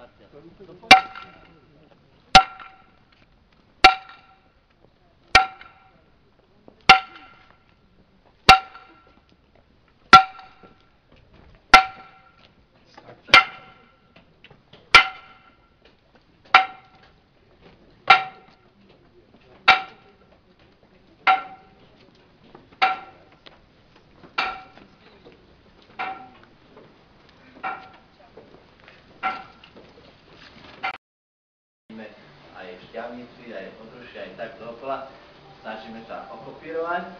partia. Aj v šťavnici, aj v Odruši, aj tak dookola. Snažíme sa okopírovať.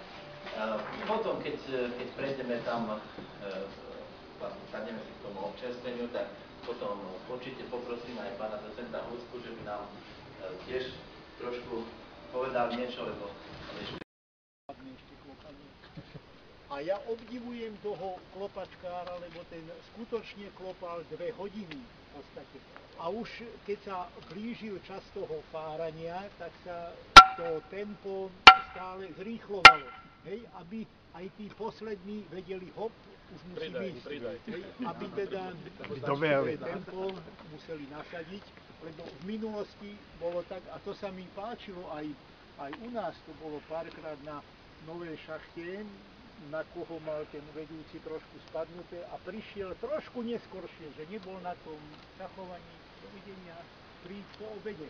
Potom, keď prejdeme tam, vlastne sadneme si k tomu občerstveniu, tak potom určite poprosím aj pána docenta Husku, že by nám tiež trošku povedal niečo, lebo... A ja obdivujem toho klopačkára, lebo ten skutočne klopal 2 hodiny v podstate. A už keď sa blížil čas toho fárania, tak sa to tempo stále zrýchlovalo. Hej, aby aj tí poslední vedeli hop, už musí ísť. Aby teda tempo museli nasadiť, lebo v minulosti bolo tak, a to sa mi páčilo aj u nás, to bolo párkrát na Novej šachte, na koho mal ten vedúci trošku spadnuté a prišiel trošku neskoršie, že nebol na tom šachovaní. Dovidenia, príď po obede.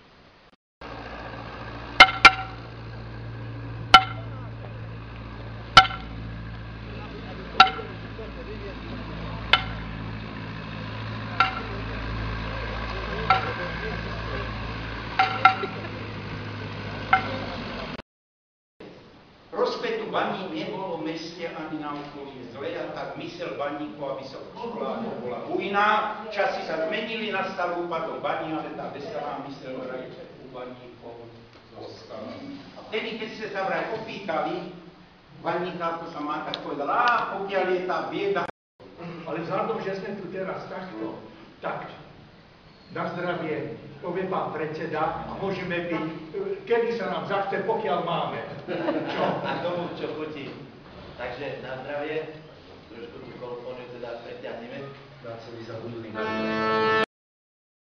Rozpetu baní nebolo v meste ani na okolí zle, a tak mysel baníkov, aby sa v školách bola bujná. Časy sa zmenili, nastalo úpadok baní, ale tá veselá mysel vraj u baníkov zostala. A vtedy, keď ste sa vraj opýtali, baníka, ako sa má tak povedala, pokiaľ je tá bieda. Ale vzhľadom, že sme tu teraz takto, tak na zdravie, povie pán predseda, a môžeme byť, kedy sa nám zachce, pokiaľ máme. Čo? A tomu, čo chutí. Takže na zdravie, trošku tú kolofóniu teda preťahneme. Práce by zabudli.